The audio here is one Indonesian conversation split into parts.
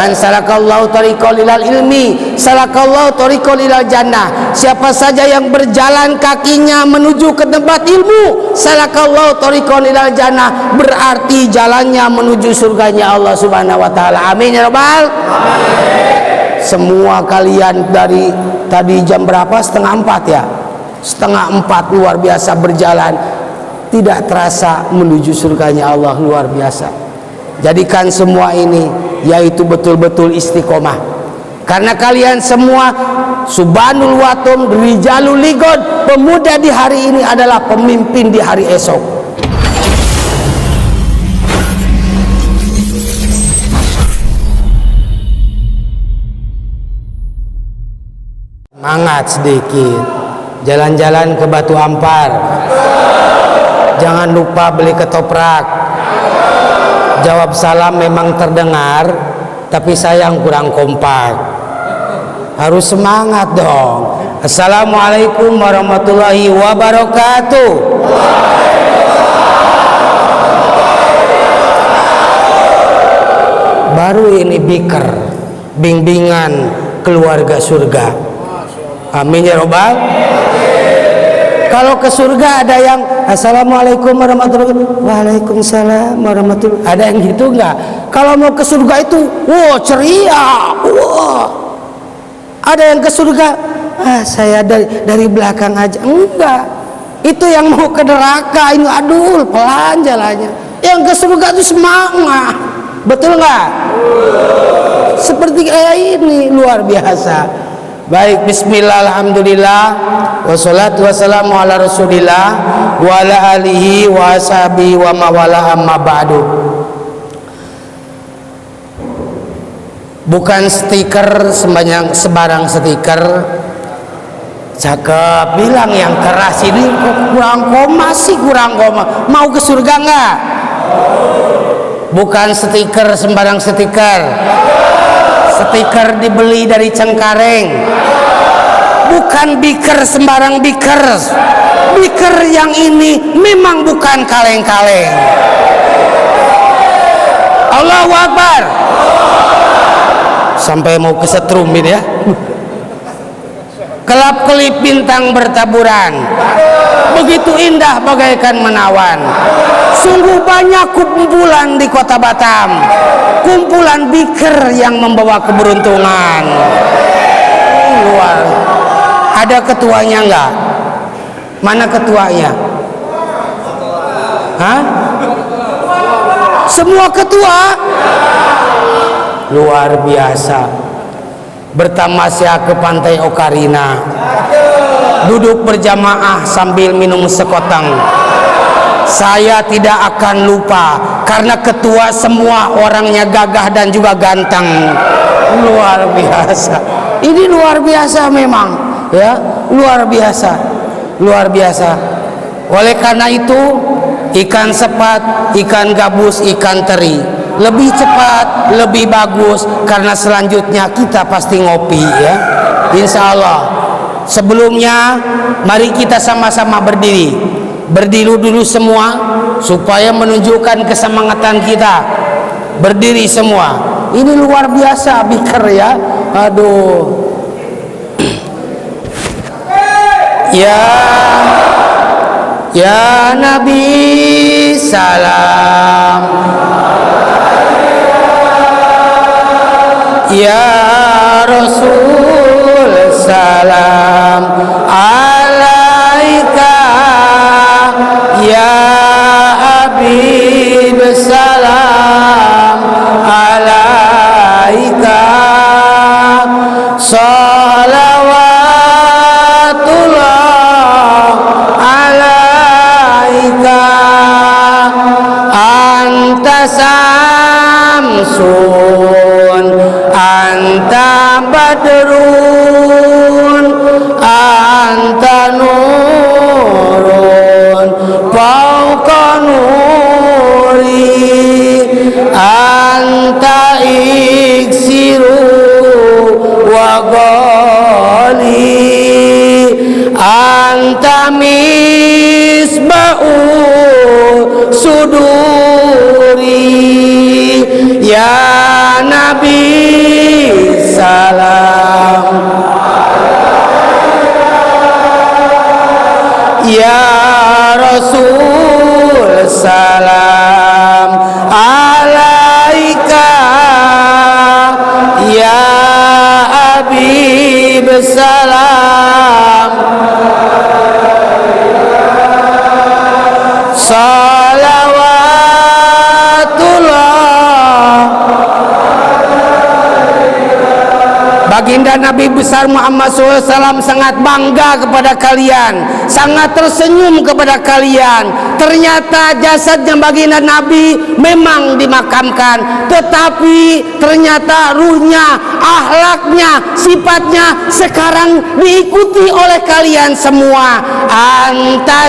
Man salakallahu tariqan ilal ilmi salakallahu tariqan ilal jannah. Siapa saja yang berjalan kakinya menuju ke tempat ilmu, salakallahu tariqan ilal jannah, berarti jalannya menuju surganya Allah Subhanahu wa taala. Amin ya rabbal alamin. Semua kalian dari tadi jam berapa? 3:30 ya? 3:30 luar biasa berjalan, tidak terasa menuju surganya Allah, luar biasa. Jadikan semua ini yaitu betul-betul istiqomah, karena kalian semua Subhanul Watum Rijalul Ligod, pemuda di hari ini adalah pemimpin di hari esok. Semangat sedikit, jalan-jalan ke Batu Ampar, jangan lupa beli ketoprak. Jawab salam memang terdengar, tapi sayang kurang kompak. Harus semangat dong. Assalamualaikum warahmatullahi wabarakatuh. Baru ini biker, bimbingan keluarga surga. Amin ya robbal. Kalau ke surga ada yang assalamualaikum warahmatullahi wabarakatuh, waalaikumsalam warahmatullahi, ada yang gitu enggak? Kalau mau ke surga itu wow ceria, wow. Ada yang ke surga saya dari belakang aja, enggak. Itu yang mau ke neraka ini aduh pelan jalannya. Yang ke surga itu semangat, betul enggak? Seperti kayak ini, luar biasa. Baik, bismillah, alhamdulillah, wassalatu wassalamu ala rasulillah wa ala alihi wa ashabihi wa mawala, amma ba'du. Bukan stiker sebarang stiker. Cakep, bilang yang keras ini kurang koma sih, kurang koma. Mau ke surga enggak? Bukan stiker sembarang stiker. Stiker dibeli dari Cengkareng. Bukan biker sembarang biker. Biker yang ini memang bukan kaleng-kaleng. Allahu Akbar. Sampai mau kesetrum ini ya. Kelap-kelip bintang bertaburan, begitu indah bagaikan menawan. Sungguh banyak kumpulan di kota Batam, kumpulan biker yang membawa keberuntungan. Luar. Ada ketuanya enggak? Mana ketuanya? Hah? Semua ketua? Luar biasa. Bertamasya ke pantai Okarina, duduk berjamaah sambil minum sekoteng. Saya tidak akan lupa, karena ketua semua orangnya gagah dan juga ganteng. Luar biasa. Ini luar biasa memang, ya, luar biasa, luar biasa. Oleh karena itu, ikan sepat, ikan gabus, ikan teri lebih cepat, lebih bagus, karena selanjutnya kita pasti ngopi, ya, insya Allah. Sebelumnya, mari kita sama-sama berdiri dulu semua, supaya menunjukkan kesemangatan kita. Berdiri semua. Ini luar biasa biker ya. Aduh. Ya Nabi salam, ya Rasul salam alaika, ya Habib salam alaika, salawatullah alaika, anta samsun anta badrun anta nurun fauqa nuri, anta iksiru wa ghali, anta misba'u suduri, ya Nabi Baginda Nabi besar Muhammad SAW sangat bangga kepada kalian, sangat tersenyum kepada kalian. Ternyata jasadnya baginda Nabi memang dimakamkan, tetapi ternyata ruhnya, akhlaknya, sifatnya sekarang diikuti oleh kalian semua. Anta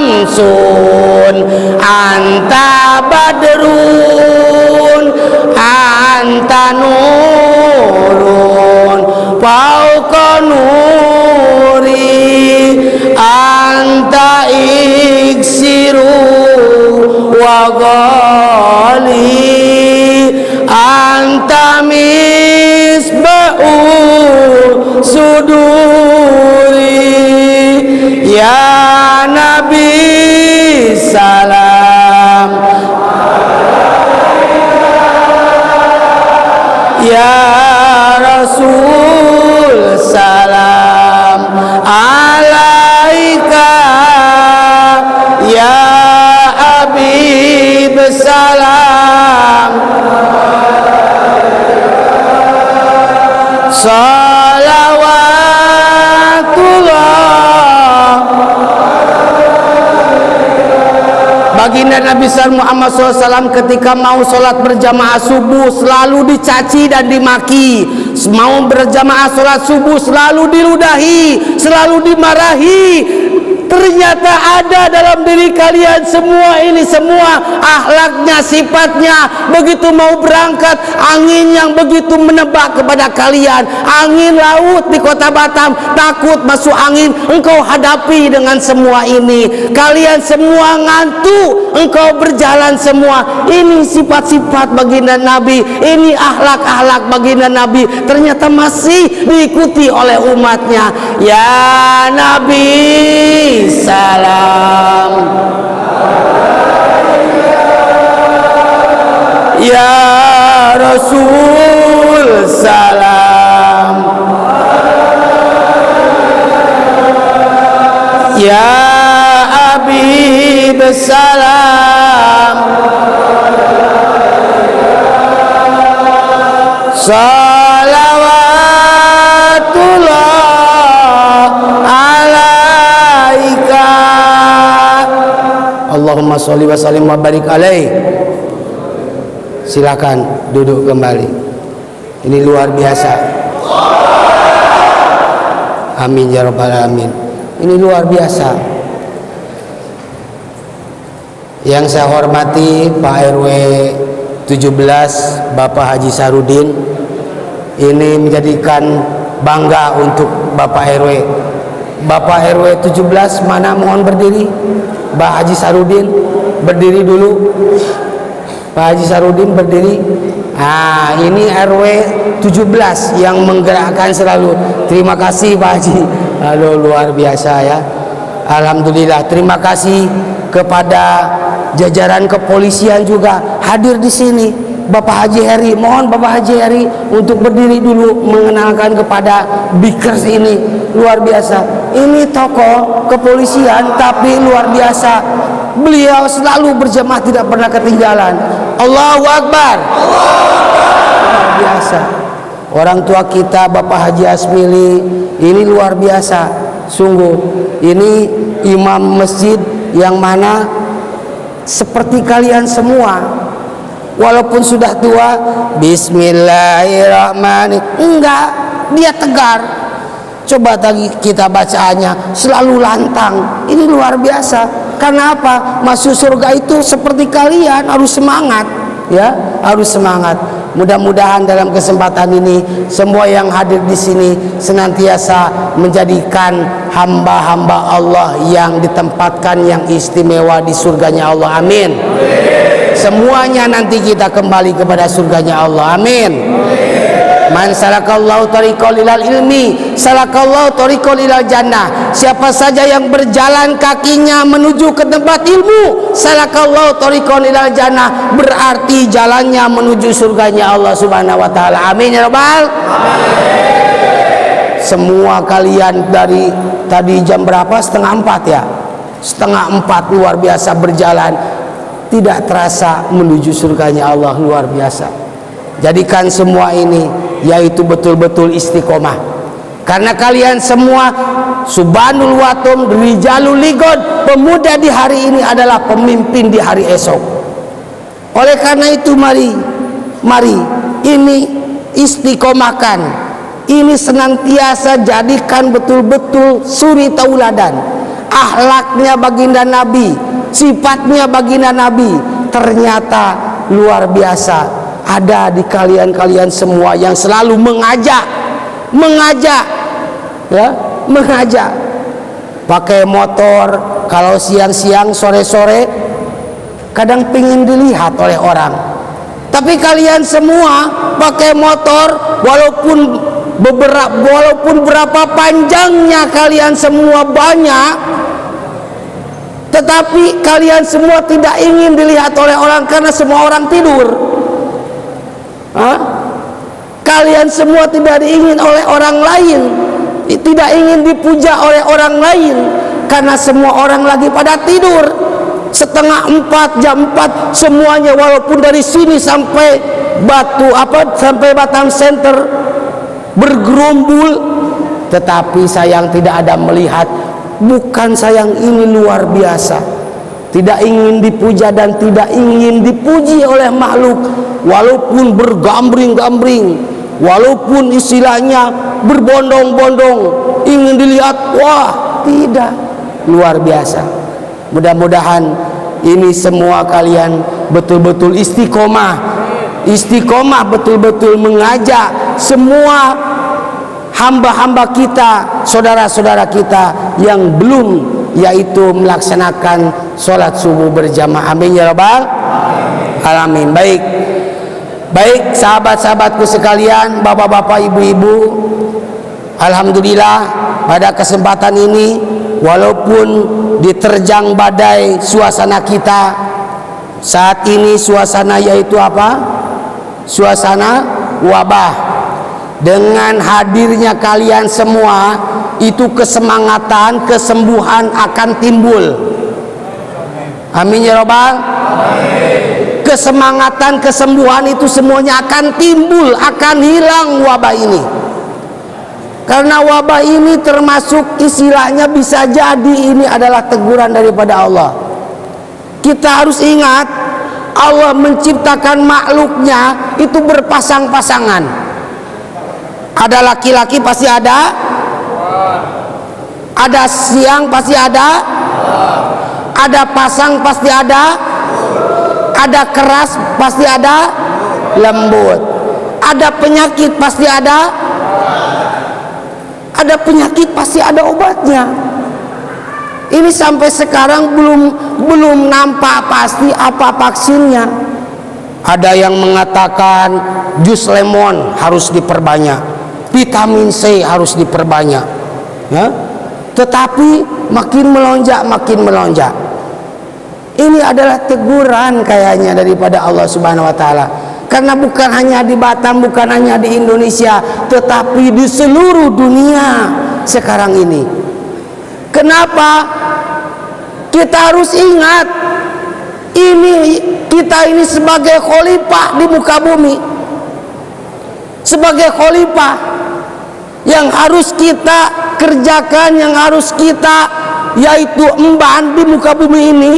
samsun, anta badrun, anta nurun fauqa nuri, anta iksiru wa ghali, anta misba'u suduri. Ya Nabi salam, ya Rasul salam alaika, ya Habib salam, salawatullah. Baginda Nabi Muhammad SAW ketika mau sholat berjamaah subuh selalu dicaci dan dimaki. Mau berjamaah sholat subuh selalu diludahi, selalu dimarahi. Ternyata ada dalam diri kalian semua ini, semua akhlaknya, sifatnya. Begitu mau berangkat, angin yang begitu menebak kepada kalian, angin laut di kota Batam, takut masuk angin, engkau hadapi dengan semua ini. Kalian semua ngantuk, engkau berjalan semua. Ini sifat-sifat baginda Nabi, ini akhlak-akhlak baginda Nabi, ternyata masih diikuti oleh umatnya. Ya Nabi salam, ya Rasul salam, ya Habib salam, salawatullah alaika. Allahumma sholli wa sallim wa barik alaih. Silakan duduk kembali. Ini luar biasa. Amin ya rabbal alamin. Ini luar biasa. Yang saya hormati Pak RW 17 Bapak Haji Sarudin, ini menjadikan bangga untuk Bapak RW. Bapak RW 17 mana, mohon berdiri. Pak Haji Sarudin berdiri dulu. Pak Haji Sarudin berdiri. Nah, ini RW 17 yang menggerakkan selalu. Terima kasih Pak Haji. Halo, luar biasa ya. Alhamdulillah. Terima kasih kepada jajaran kepolisian juga hadir di sini. Bapak Haji Heri, mohon Bapak Haji Heri untuk berdiri dulu mengenalkan kepada Bikers ini. Luar biasa. Ini tokoh kepolisian tapi luar biasa. Beliau selalu berjamaah, tidak pernah ketinggalan. Allahu Akbar. Luar biasa. Orang tua kita Bapak Haji Asmili ini luar biasa. Sungguh ini imam masjid yang mana seperti kalian semua, walaupun sudah tua, bismillahirrahmanirrahim, enggak, dia tegar. Coba tadi kita bacaannya selalu lantang. Ini luar biasa. Karena apa? Masuk surga itu seperti kalian harus semangat, ya, harus semangat. Mudah-mudahan dalam kesempatan ini semua yang hadir di sini senantiasa menjadikan hamba-hamba Allah yang ditempatkan yang istimewa di surganya Allah. Amin. Semuanya nanti kita kembali kepada surganya Allah. Amin. Man salakallahu tariqal ilal ilmi, salakallahu tariqal ilal jannah. Siapa saja yang berjalan kakinya menuju ke tempat ilmu, salakallahu tariqal ilal jannah, berarti jalannya menuju surganya Allah Subhanahu wa taala. Amin ya rabbal alamin. Semua kalian dari tadi jam berapa? 3:30 ya? 3:30 luar biasa berjalan, tidak terasa menuju surganya Allah. Luar biasa. Jadikan semua ini yaitu betul-betul istiqomah. Karena kalian semua Subhanul Watum Rijalul Ligod, pemuda di hari ini adalah pemimpin di hari esok. Oleh karena itu mari ini istiqomahkan, ini senantiasa jadikan betul-betul suri tauladan. Akhlaknya baginda Nabi, sifatnya baginda Nabi ternyata luar biasa. Ada di kalian semua yang selalu mengajak ya, mengajak pakai motor. Kalau siang-siang, sore-sore kadang pingin dilihat oleh orang, tapi kalian semua pakai motor, walaupun berapa panjangnya kalian semua banyak, tetapi kalian semua tidak ingin dilihat oleh orang karena semua orang tidur. Kalian semua tidak diingin oleh orang lain, tidak ingin dipuja oleh orang lain karena semua orang lagi pada tidur. Setengah 4, jam 4 semuanya, walaupun dari sini sampai sampai Batam Center bergerombol, tetapi sayang tidak ada melihat. Bukan sayang, ini luar biasa. Tidak ingin dipuja dan tidak ingin dipuji oleh makhluk, walaupun bergambring-gambring, walaupun istilahnya berbondong-bondong, ingin dilihat, wah, tidak, luar biasa. Mudah-mudahan ini semua kalian betul-betul istiqomah betul-betul mengajak semua hamba-hamba kita, saudara-saudara kita yang belum, yaitu melaksanakan sholat subuh berjamaah. Amin ya rabbal alamin. Baik sahabat-sahabatku sekalian, bapak-bapak, ibu-ibu, alhamdulillah pada kesempatan ini, walaupun diterjang badai suasana kita saat ini, suasana yaitu apa? Suasana wabah. Dengan hadirnya kalian semua, itu kesemangatan, kesembuhan akan timbul. Amin ya rabbal. Kesemangatan, kesembuhan itu semuanya akan timbul, akan hilang wabah ini. Karena wabah ini termasuk istilahnya bisa jadi ini adalah teguran daripada Allah. Kita harus ingat, Allah menciptakan makhluknya itu berpasang-pasangan. Ada laki-laki pasti ada siang pasti ada pasang pasti ada keras pasti ada lembut, ada penyakit pasti ada penyakit pasti ada obatnya. Ini sampai sekarang belum nampak pasti apa vaksinnya. Ada yang mengatakan jus lemon harus diperbanyak, vitamin C harus diperbanyak, ya. Tetapi makin melonjak. Ini adalah teguran kayaknya daripada Allah Subhanahu wa taala. Karena bukan hanya di Batam, bukan hanya di Indonesia, tetapi di seluruh dunia sekarang ini. Kenapa? Kita harus ingat, kita ini sebagai khalifah di muka bumi, sebagai khalifah yang harus kita kerjakan, yang harus kita yaitu emban di muka bumi ini.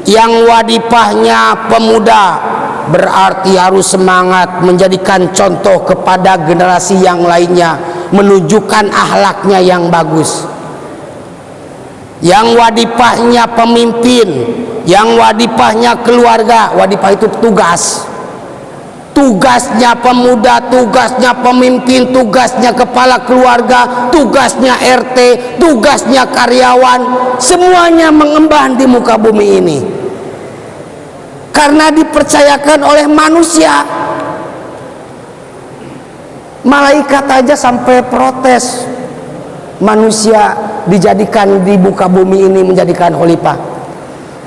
Yang wadipahnya pemuda, berarti harus semangat menjadikan contoh kepada generasi yang lainnya, menunjukkan akhlaknya yang bagus. Yang wadipahnya pemimpin, yang wadipahnya keluarga, wadipah itu tugas. Tugasnya pemuda, tugasnya pemimpin, tugasnya kepala keluarga, tugasnya RT, tugasnya karyawan, semuanya mengemban di muka bumi ini. Karena dipercayakan oleh manusia. Malaikat aja sampai protes, manusia dijadikan di muka bumi ini menjadikan khalifah.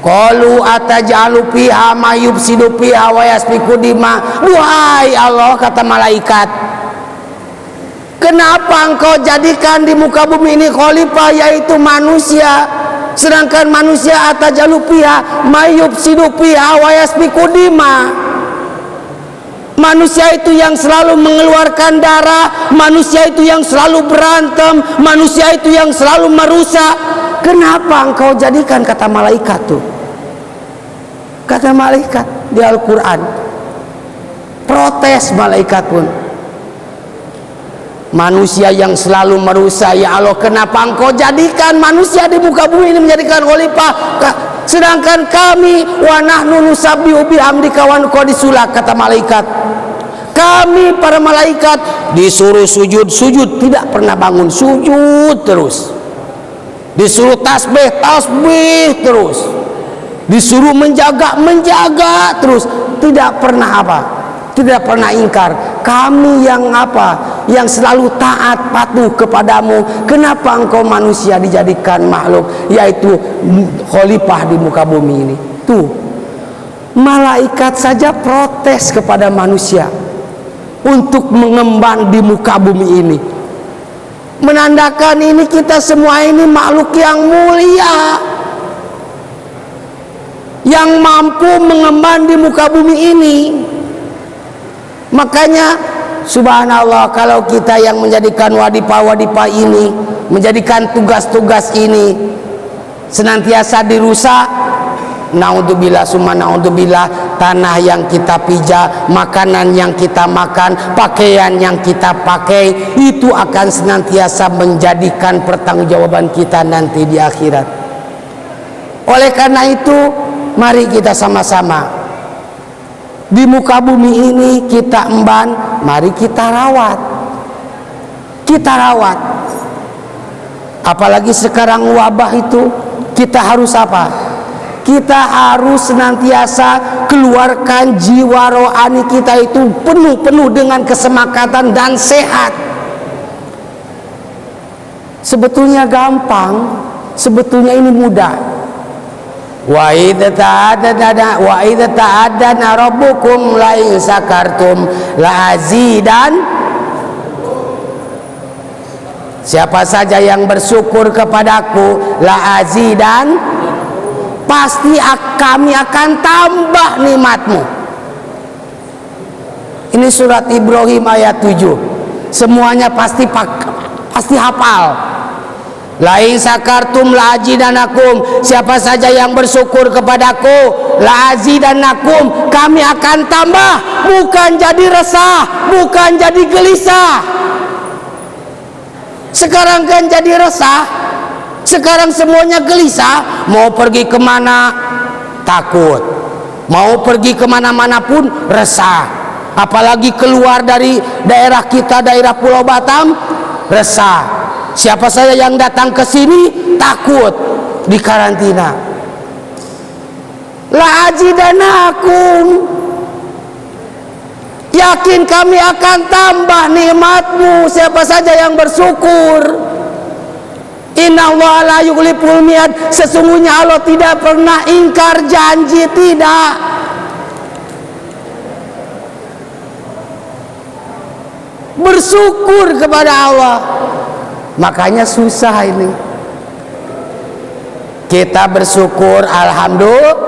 Qalu atajalu fiha ma yufsidu fiha wa yasfiku dima. Wahai Allah, kata malaikat, kenapa engkau jadikan di muka bumi ini khalifah yaitu manusia, sedangkan manusia atajalu fiha ma yufsidu fiha wa yasfiku dima, Manusia itu yang selalu mengeluarkan darah, manusia itu yang selalu berantem, manusia itu yang selalu merusak. Kenapa engkau jadikan, kata malaikat tuh, kata malaikat di Al-Quran, protes malaikat pun, manusia yang selalu merusak, ya Allah, kenapa engkau jadikan manusia di muka bumi ini menjadikan khalifah, sedangkan kami wa nahnu nusabbihu bihamdika wa nuqaddisu lak, kata malaikat, kami para malaikat disuruh sujud, tidak pernah bangun, sujud terus, disuruh tasbih terus, disuruh menjaga terus, tidak pernah apa, tidak pernah ingkar. Kami yang apa, yang selalu taat patuh kepadamu, kenapa engkau manusia dijadikan makhluk, yaitu khalifah di muka bumi ini? Tuh, malaikat saja protes kepada manusia untuk mengemban di muka bumi ini, menandakan ini kita semua ini makhluk yang mulia, yang mampu mengemban di muka bumi ini. Makanya subhanallah, kalau kita yang menjadikan wadipah ini, menjadikan tugas-tugas ini senantiasa dirusak, naudzubillah summa naudzubillah, tanah yang kita pijak, makanan yang kita makan, pakaian yang kita pakai, itu akan senantiasa menjadikan pertanggungjawaban kita nanti di akhirat. Oleh karena itu, mari kita sama-sama di muka bumi ini kita emban, mari kita rawat. Apalagi sekarang wabah itu, kita harus apa? Kita harus senantiasa keluarkan jiwa rohani kita itu penuh dengan kesemakatan dan sehat. Sebetulnya gampang, sebetulnya ini mudah. Wa idza ta'addana rabbukum la in sakartum la azidan. Siapa saja yang bersyukur kepadaku, la azidan, pasti kami akan tambah nikmatmu. Ini surat Ibrahim ayat 7. Semuanya pasti hafal. Lain sakartum la azidanakum, siapa saja yang bersyukur kepadaku, la azidanakum, kami akan tambah, bukan jadi resah, bukan jadi gelisah. Sekarang kan jadi resah, sekarang semuanya gelisah, mau pergi kemana takut, mau pergi kemana-mana pun resah, apalagi keluar dari daerah kita, daerah Pulau Batam, resah. Siapa saja yang datang ke sini takut dikarantina. La azidanakum, yakin kami akan tambah nikmatmu siapa saja yang bersyukur. Innallaha la yukhliful mi'ad, sesungguhnya Allah tidak pernah ingkar janji, tidak. Bersyukur kepada Allah. Makanya susah ini. Kita bersyukur, alhamdulillah.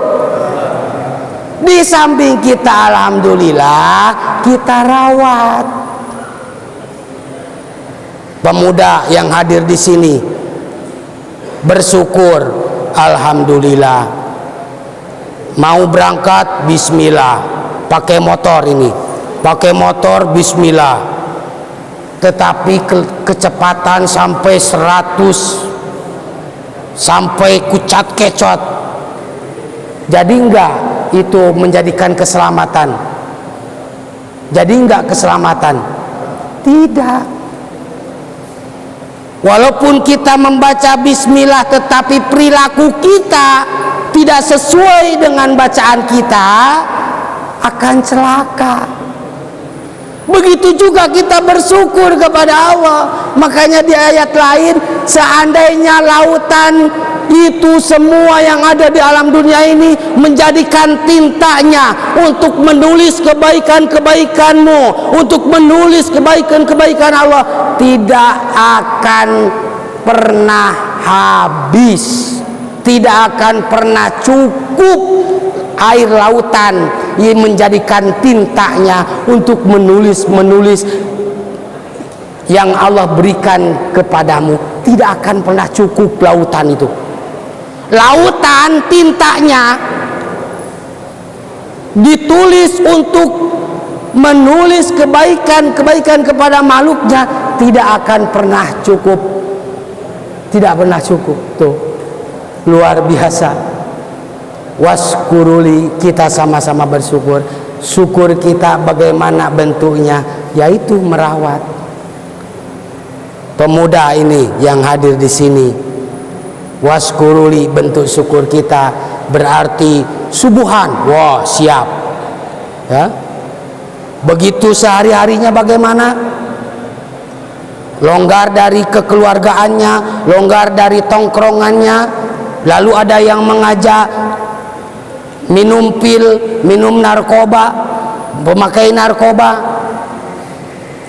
Di samping kita alhamdulillah, kita rawat. Pemuda yang hadir di sini bersyukur, alhamdulillah. Mau berangkat, bismillah. Pakai motor ini, pakai motor, bismillah. Tetapi kecepatan sampai 100, sampai kucat kecot, jadi enggak itu menjadikan keselamatan? Jadi enggak keselamatan? Tidak. Walaupun kita membaca bismillah, tetapi perilaku kita tidak sesuai dengan bacaan kita, akan celaka. Begitu juga kita bersyukur kepada Allah. Makanya di ayat lain, seandainya lautan itu semua yang ada di alam dunia ini menjadikan tintanya untuk menulis kebaikan-kebaikanmu, untuk menulis kebaikan-kebaikan Allah, tidak akan pernah habis, tidak akan pernah cukup air lautan ia menjadikan tintanya untuk menulis yang Allah berikan kepadamu, tidak akan pernah cukup lautan itu. Lautan tintanya ditulis untuk menulis kebaikan kepada makhluknya, tidak akan pernah cukup. Tidak pernah cukup. Tuh, luar biasa. Waskuruli, kita sama-sama bersyukur. Syukur kita bagaimana bentuknya, yaitu merawat pemuda ini yang hadir di sini. Waskuruli, bentuk syukur kita berarti subuhan. Wah, siap. Ya. Begitu sehari-harinya bagaimana? Longgar dari kekeluargaannya, longgar dari tongkrongannya, lalu ada yang mengajak minum pil, minum narkoba, pemakai narkoba.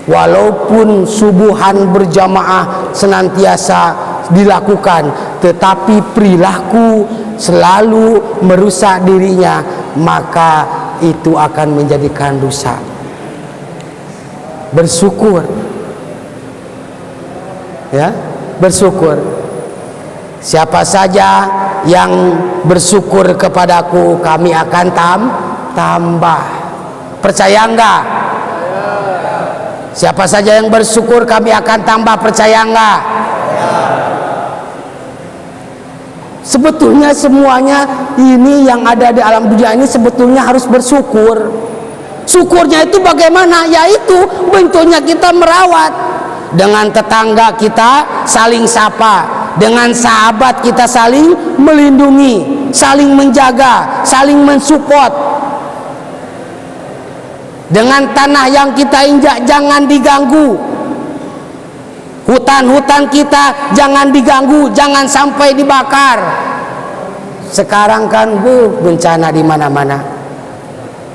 Walaupun subuhan berjamaah senantiasa dilakukan, tetapi perilaku selalu merusak dirinya, maka itu akan menjadikan rusak. Bersyukur, ya, bersyukur. Siapa saja yang bersyukur kepadaku, kami akan tambah. Percaya enggak? Siapa saja yang bersyukur, kami akan tambah. Percaya enggak? Sebetulnya semuanya ini yang ada di alam dunia ini sebetulnya harus bersyukur. Syukurnya itu bagaimana? Yaitu bentuknya kita merawat. Dengan tetangga kita saling sapa, dengan sahabat kita saling melindungi, saling menjaga, saling mensupport. Dengan tanah yang kita injak jangan diganggu. Hutan-hutan kita jangan diganggu, jangan sampai dibakar. Sekarang kan bencana di mana-mana.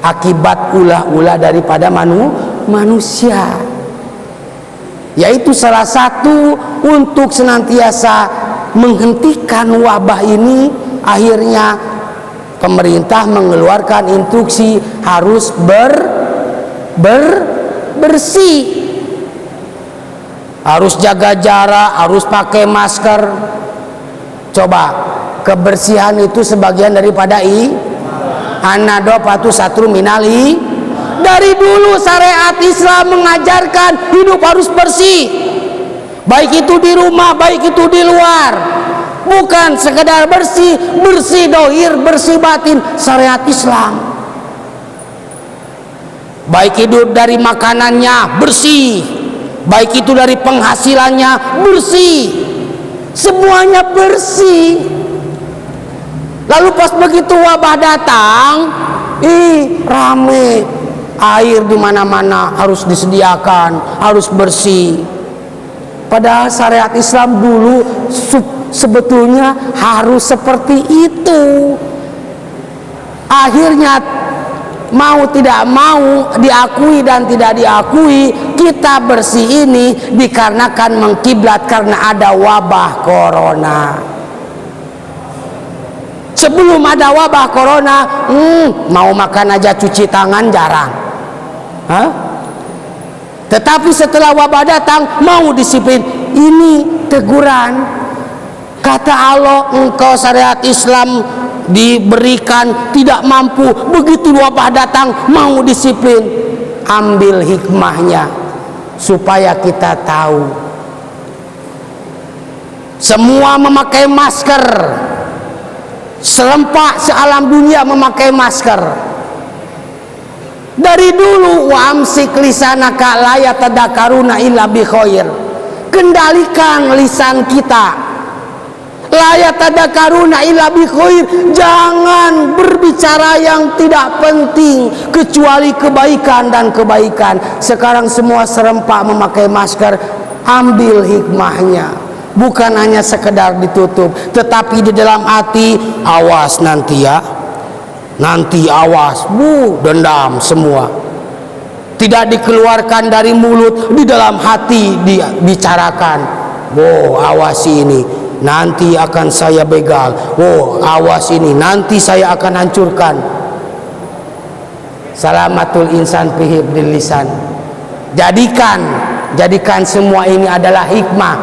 Akibat ulah-ulah daripada manusia. Yaitu salah satu untuk senantiasa menghentikan wabah ini, akhirnya pemerintah mengeluarkan instruksi harus bersih, harus jaga jarak, harus pakai masker. Coba, kebersihan itu sebagian daripada anadopatu satru minali. Dari dulu syariat Islam mengajarkan hidup harus bersih, baik itu di rumah, baik itu di luar. Bukan sekedar bersih dohir, bersih batin. Syariat Islam, baik itu dari makanannya bersih, baik itu dari penghasilannya bersih, semuanya bersih. Lalu pas begitu wabah datang, rame, air di mana-mana harus disediakan, harus bersih. Padahal syariat Islam dulu sebetulnya harus seperti itu. Akhirnya mau tidak mau, diakui dan tidak diakui, kita bersih ini dikarenakan mengkiblat karena ada wabah corona. Sebelum ada wabah corona, mau makan aja cuci tangan jarang. Tetapi setelah wabah datang, mau disiplin. Ini teguran. Kata Allah, engkau syariat Islam diberikan tidak mampu, begitu wabah datang mau disiplin. Ambil hikmahnya supaya kita tahu. Semua memakai masker, serempak sealam dunia memakai masker. Dari dulu, wa amsik lisanaka la yatadakaruna illa bi khair. Kendalikan lisan kita. La yatadakaruna illa bi khair. Jangan berbicara yang tidak penting kecuali kebaikan dan kebaikan. Sekarang semua serempak memakai masker. Ambil hikmahnya. Bukan hanya sekedar ditutup, tetapi di dalam hati, awas nanti ya. Nanti awas, dendam semua. Tidak dikeluarkan dari mulut, di dalam hati dibicarakan. Awas ini, nanti akan saya begal. Awas ini, nanti saya akan hancurkan. Salamatul insan fi hifdzil lisan. Jadikan semua ini adalah hikmah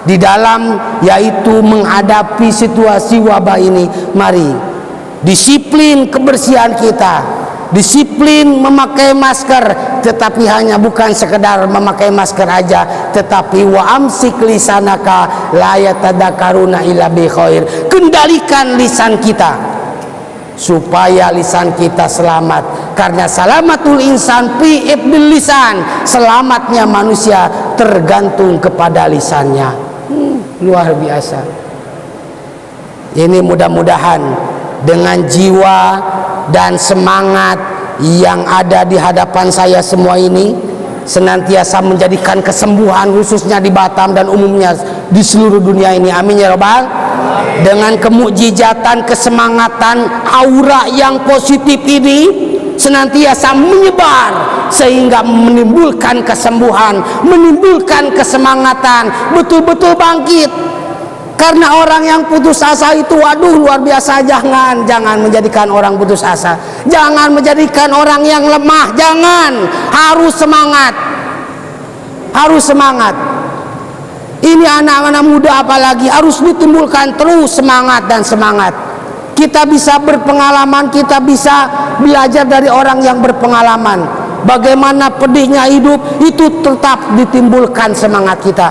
di dalam, yaitu menghadapi situasi wabah ini. Mari disiplin kebersihan kita, disiplin memakai masker, tetapi hanya bukan sekedar memakai masker aja, tetapi wa amsik lisanaka la yatadakaruna illa bi khair. Kendalikan lisan kita supaya lisan kita selamat, karena salamatul insan fi hifdzil lisan, selamatnya manusia tergantung kepada lisannya. Luar biasa. Ini mudah-mudahan dengan jiwa dan semangat yang ada di hadapan saya semua ini senantiasa menjadikan kesembuhan khususnya di Batam dan umumnya di seluruh dunia ini. Amin ya rabbal. Dengan kemukjizatan, kesemangatan, aura yang positif ini senantiasa menyebar sehingga menimbulkan kesembuhan, menimbulkan kesemangatan, betul-betul bangkit. Karena orang yang putus asa itu, waduh luar biasa. Jangan menjadikan orang putus asa, jangan menjadikan orang yang lemah, jangan. Harus semangat, harus semangat. Ini anak-anak muda apalagi harus ditimbulkan terus semangat dan semangat. Kita bisa berpengalaman, kita bisa belajar dari orang yang berpengalaman. Bagaimana pedihnya hidup, itu tetap ditimbulkan semangat kita.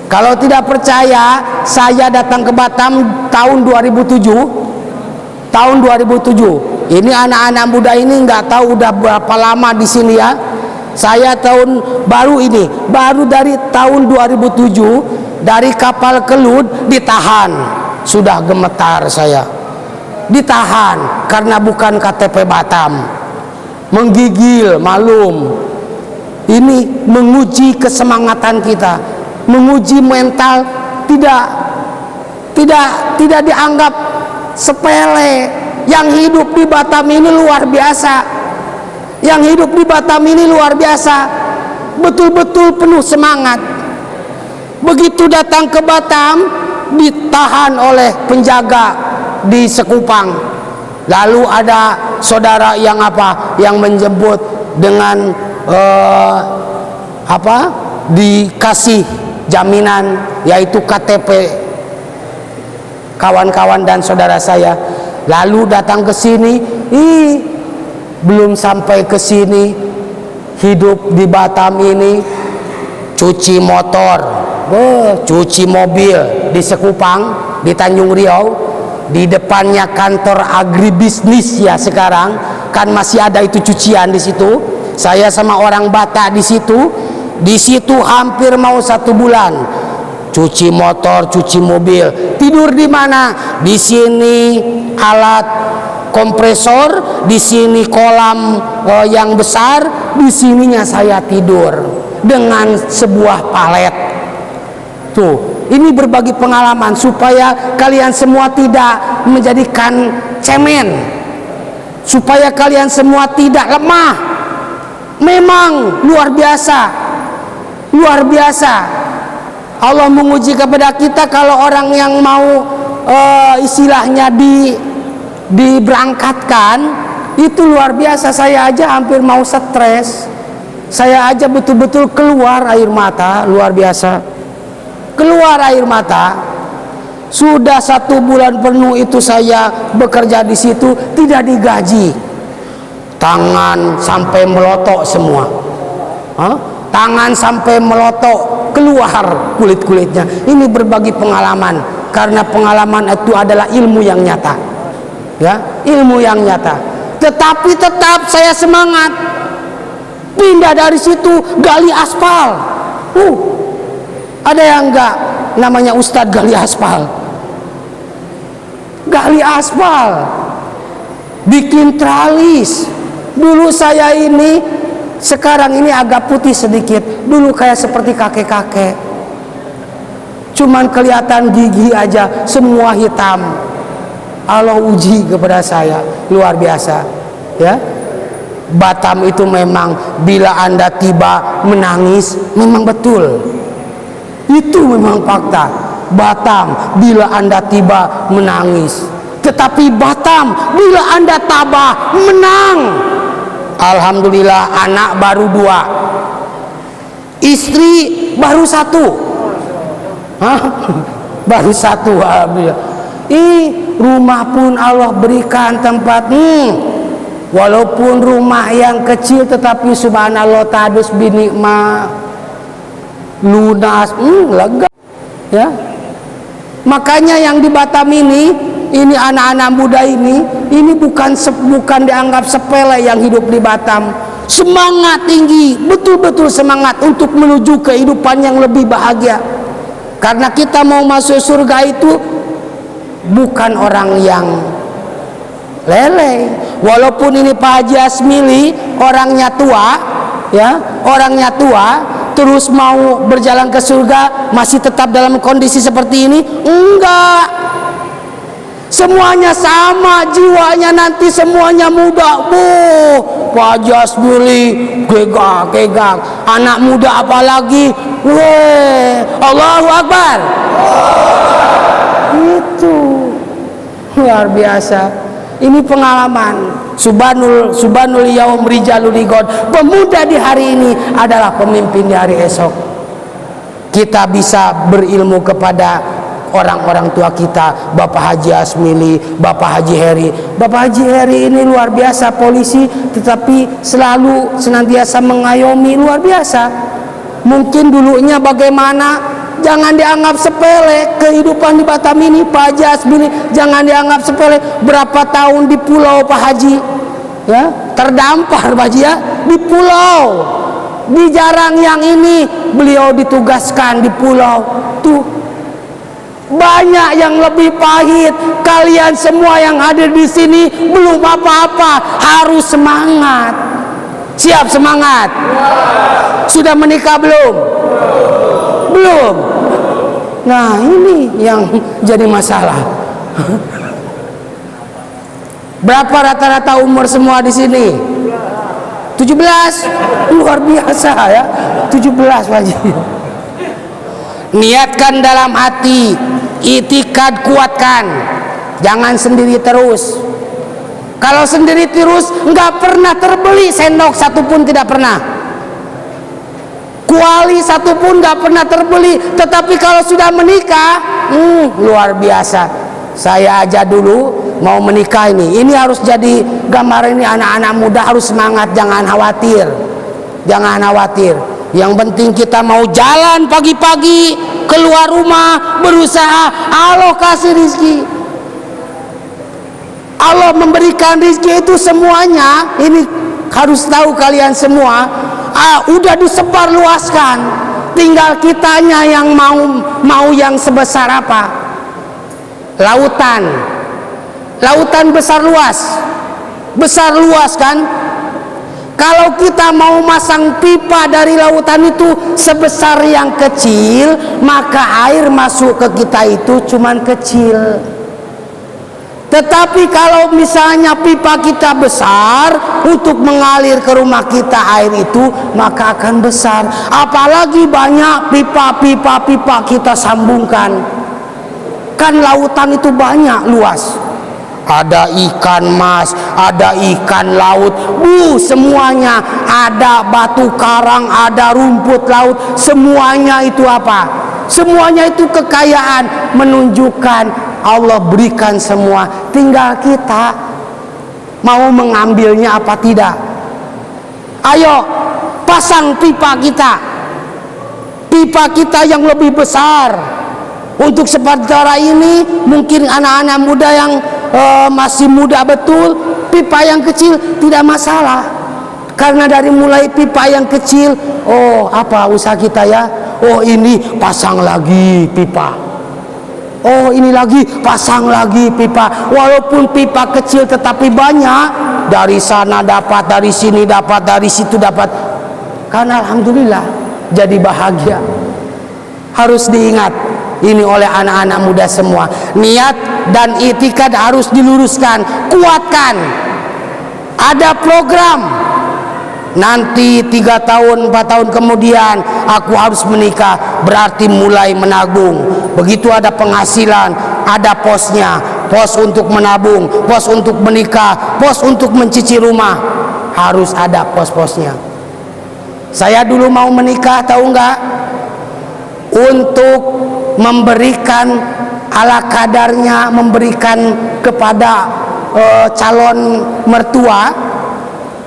Kalau tidak percaya, saya datang ke Batam tahun 2007. Tahun 2007. Ini anak-anak muda ini nggak tahu udah berapa lama di sini ya. Saya tahun baru ini, baru dari tahun 2007 dari kapal Kelut ditahan. Sudah gemetar saya. Ditahan karena bukan KTP Batam. Menggigil, malum. Ini menguji kesemangatan kita, menguji mental, tidak dianggap sepele. Yang hidup di Batam ini luar biasa. Yang hidup di Batam ini luar biasa, betul-betul penuh semangat. Begitu datang ke Batam, ditahan oleh penjaga di Sekupang. Lalu ada saudara yang menjemput dengan dikasih jaminan, yaitu KTP kawan-kawan dan saudara saya. Lalu datang ke sini, belum sampai ke sini, hidup di Batam ini cuci motor, cuci mobil di Sekupang, di Tanjung Riau, di depannya kantor agribisnis ya sekarang kan masih ada itu cucian di situ. Saya sama orang Batak di situ hampir mau 1 bulan. Cuci motor, cuci mobil. Tidur di mana? Di sini alat kompresor, di sini kolam yang besar, di sininya saya tidur dengan sebuah palet. Tuh, ini berbagi pengalaman supaya kalian semua tidak menjadikan cemen, supaya kalian semua tidak lemah. Memang luar biasa, luar biasa. Allah menguji kepada kita. Kalau orang yang mau istilahnya diberangkatkan, itu luar biasa. Saya aja hampir mau stres, saya aja betul-betul keluar air mata, luar biasa, keluar air mata. Sudah 1 bulan penuh itu saya bekerja di situ, tidak digaji. Tangan sampai melotok semua, tangan sampai melotok, keluar kulit-kulitnya. Ini berbagi pengalaman, karena pengalaman itu adalah ilmu yang nyata. Ya, ilmu yang nyata. Tetapi tetap saya semangat. Pindah dari situ, gali aspal. Ada yang enggak namanya Ustadz gali aspal? Gali aspal, bikin tralis. Dulu saya ini, sekarang ini agak putih sedikit. Dulu kayak seperti kakek-kakek, cuman kelihatan gigi aja, semua hitam. Allah uji kepada saya, luar biasa ya. Batam itu memang bila Anda tiba menangis, memang betul. Itu memang fakta. Batam bila Anda tiba menangis, tetapi Batam bila Anda tabah menang. Alhamdulillah anak baru 2, istri baru 1. Hah? Baru 1, alhamdulillah. Rumah pun Allah berikan tempat. Walaupun rumah yang kecil tetapi subhanallah tadus binikma lunas, lega ya. Makanya yang di Batam ini anak-anak muda ini bukan dianggap sepele yang hidup di Batam. Semangat tinggi, betul-betul semangat untuk menuju kehidupan yang lebih bahagia. Karena kita mau masuk surga itu bukan orang yang lele. Walaupun ini Pak Haji Asmili orangnya tua, ya, orangnya tua, terus mau berjalan ke surga masih tetap dalam kondisi seperti ini? Enggak. Semuanya sama jiwanya, nanti semuanya muda. Pak Haji Asmili gegak, anak muda apalagi. Allahu Akbar. Itu luar biasa. Ini pengalaman. Subhanul yaum rijalul igod. Pemuda di hari ini adalah pemimpin di hari esok. Kita bisa berilmu kepada orang-orang tua kita, Bapak Haji Asmili, Bapak Haji Heri. Bapak Haji Heri ini luar biasa, polisi, tetapi selalu senantiasa mengayomi, luar biasa. Mungkin dulunya bagaimana, jangan dianggap sepele kehidupan di Batam ini. Pak Haji Asmili jangan dianggap sepele. Berapa tahun di pulau Pak Haji, ya, terdampar Pak Haji, ya, di pulau. Di jarang yang ini beliau ditugaskan di pulau. Tuh banyak yang lebih pahit. Kalian semua yang hadir di sini belum apa-apa, harus semangat. Siap semangat? Sudah menikah belum? Belum. Nah, ini yang jadi masalah. Berapa rata-rata umur semua di sini? 17. Luar biasa ya. 17 wajib. Niatkan dalam hati, itikad kuatkan. Jangan sendiri terus. Kalau sendiri terus nggak pernah terbeli sendok satu pun, tidak pernah. Kuali satu pun nggak pernah terbeli. Tetapi kalau sudah menikah, luar biasa. Saya aja dulu mau menikah ini harus jadi gambar ini. Anak-anak muda harus semangat, jangan khawatir, jangan khawatir. Yang penting kita mau jalan pagi-pagi, keluar rumah, berusaha. Allah kasih rizki, Allah memberikan rizki itu semuanya. Ini harus tahu kalian semua. Udah disebar luaskan, tinggal kitanya yang mau yang sebesar apa. Lautan besar luas kan. Kalau kita mau masang pipa dari lautan itu sebesar yang kecil, maka air masuk ke kita itu cuman kecil. Tetapi kalau misalnya pipa kita besar, untuk mengalir ke rumah kita air itu, maka akan besar. Apalagi banyak pipa kita sambungkan. Kan lautan itu banyak, luas. Ada ikan mas, ada ikan laut, semuanya. Ada batu karang, ada rumput laut. Semuanya itu apa? Semuanya itu kekayaan, menunjukkan Allah berikan semua. Tinggal kita mau mengambilnya apa tidak. Ayo pasang pipa kita yang lebih besar. Untuk sementara ini mungkin anak-anak muda yang masih muda betul, pipa yang kecil tidak masalah. Karena dari mulai pipa yang kecil, apa usaha kita ya? Ini pasang lagi pipa. Ini lagi pasang lagi pipa. Walaupun pipa kecil tetapi banyak. Dari sana dapat, dari sini dapat, dari situ dapat. Karena alhamdulillah jadi bahagia. Harus diingat ini oleh anak-anak muda semua. Niat dan itikad harus diluruskan, kuatkan. Ada program. Nanti 3 tahun 4 tahun kemudian aku harus menikah, berarti mulai menabung. Begitu ada penghasilan, ada posnya, pos untuk menabung, pos untuk menikah, pos untuk mencicil rumah. harus ada pos-posnya. Saya dulu mau menikah, tahu nggak? Untuk memberikan ala kadarnya, memberikan kepada calon mertua,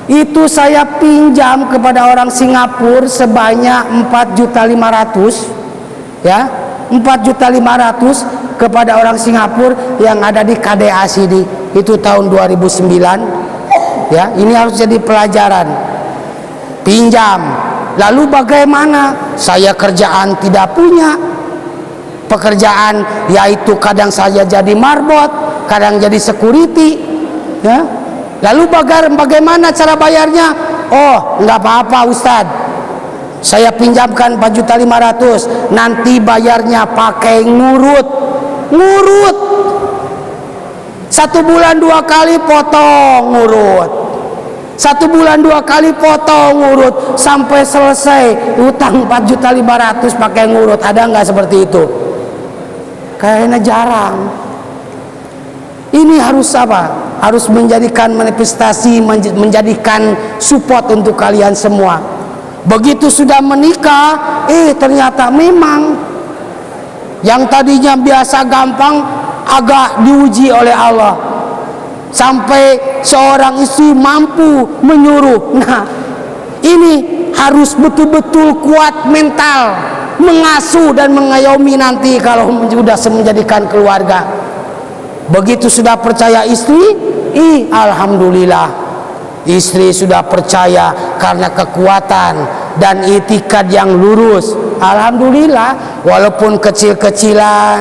itu saya pinjam kepada orang Singapura sebanyak 4.500.000, ya, 4.500.000 kepada orang Singapura yang ada di KDA sini. Itu tahun 2009, ya. Ini harus jadi pelajaran. Pinjam. Lalu bagaimana? Saya kerjaan tidak punya. Pekerjaan yaitu kadang saya jadi marbot, kadang jadi security, ya. Lalu bagaimana cara bayarnya? Oh, nggak apa-apa Ustadz, saya pinjamkan 4.500.000, nanti bayarnya pakai ngurut. 1 bulan 2 kali potong ngurut, 1 bulan 2 kali potong ngurut, sampai selesai utang 4.500.000 pakai ngurut. Ada nggak seperti itu? Kayaknya jarang. Ini harus apa? Harus menjadikan manifestasi, menjadikan support untuk kalian semua. Begitu sudah menikah, ternyata memang yang tadinya biasa gampang agak diuji oleh Allah. Sampai seorang istri mampu menyuruh. Nah, ini harus betul-betul kuat mental, mengasuh dan mengayomi nanti kalau sudah menjadikan keluarga. Begitu sudah percaya istri, alhamdulillah, istri sudah percaya karena kekuatan dan itikad yang lurus. Alhamdulillah, walaupun kecil-kecilan,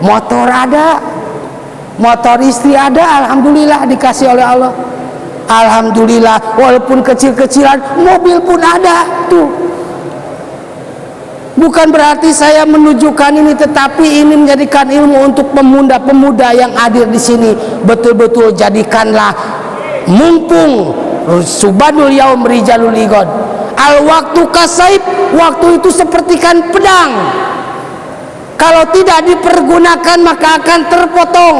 motor ada, motor istri ada, alhamdulillah dikasih oleh Allah. Alhamdulillah, walaupun kecil-kecilan, mobil pun ada tuh. Bukan berarti saya menunjukkan ini, tetapi ini menjadikan ilmu untuk pemuda-pemuda yang hadir di sini. Betul-betul jadikanlah, mumpung subhanul yaum rijalul igod, al waktu kasaib, waktu itu sepertikan pedang. Kalau tidak dipergunakan maka akan terpotong.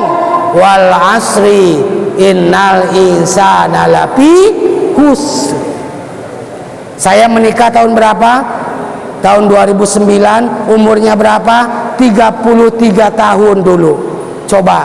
Wal asri innal insana lafi khusr. Saya menikah tahun berapa? Tahun 2009, umurnya berapa? 33 tahun dulu. Coba,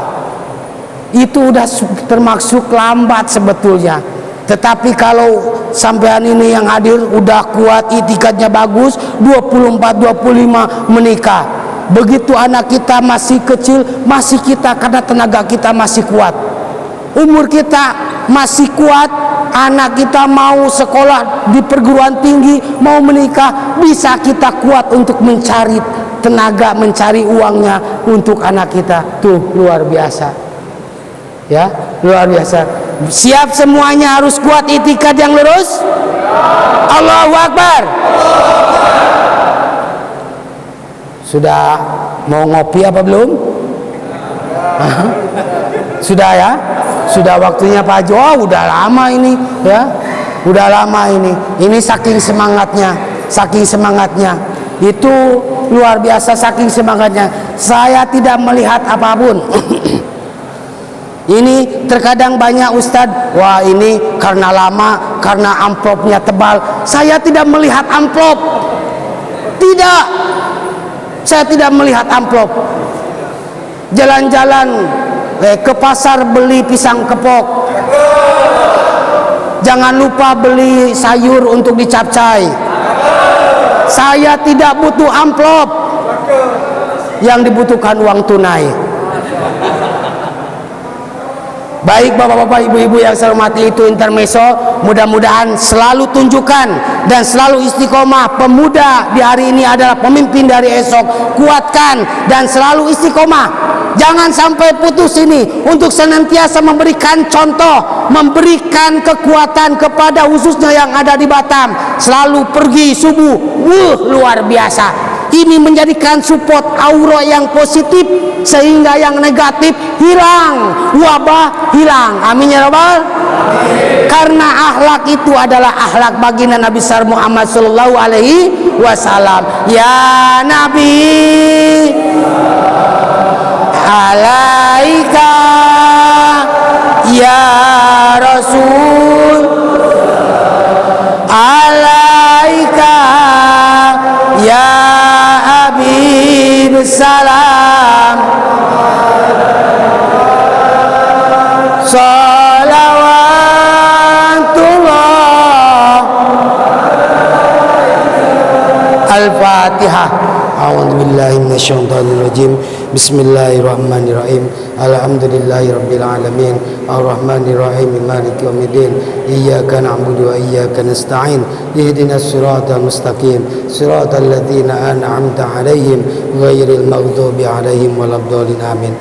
itu udah termasuk lambat sebetulnya. Tetapi kalau sampean ini yang hadir udah kuat, itikadnya bagus, 24-25 menikah. Begitu anak kita masih kecil, masih kita, karena tenaga kita masih kuat, umur kita masih kuat, anak kita mau sekolah di perguruan tinggi, mau menikah, bisa kita kuat untuk mencari tenaga, mencari uangnya untuk anak kita. Tuh, luar biasa, ya, luar biasa. Siap semuanya, harus kuat itikad yang lurus. Allahu Akbar. Sudah mau ngopi apa belum? Sudah ya? Sudah waktunya Pak Jo. Oh, udah lama ini, ya. Udah lama ini. Ini saking semangatnya, saking semangatnya. Itu luar biasa, saking semangatnya. Saya tidak melihat apapun. Ini terkadang banyak ustadz, wah ini karena lama, karena amplopnya tebal. Saya tidak melihat amplop. Tidak. Saya tidak melihat amplop. Jalan-jalan ke pasar beli pisang kepok, jangan lupa beli sayur untuk dicapcay. Saya tidak butuh amplop, yang dibutuhkan uang tunai. Baik bapak-bapak, ibu-ibu yang saya hormati, itu intermezzo. Mudah-mudahan selalu tunjukkan dan selalu istiqomah. Pemuda di hari ini adalah pemimpin dari esok. Kuatkan dan selalu istiqomah. Jangan sampai putus ini, untuk senantiasa memberikan contoh, memberikan kekuatan kepada khususnya yang ada di Batam. Selalu pergi subuh, luar biasa. Ini menjadikan support aura yang positif, sehingga yang negatif hilang, wabah hilang. Amin ya rabbal. Karena akhlak itu adalah akhlak baginda Nabi Muhammad sallallahu alaihi wasallam. Ya Nabi, alaika ya Rasul, salam salawatullah. Al-Fatihah. A'udzu billahi minasyaitonir rajim. Bismillahirrahmanirrahim. Alhamdulillahi rabbil alamin. Arrahmanir rahim. Maliki yaumiddin. Iyyaka na'budu wa iyyaka nasta'in. Ihdinas siratal mustaqim. Siratal ladzina an'amta 'alaihim ghairil maghdubi 'alaihim waladdallin. Amin.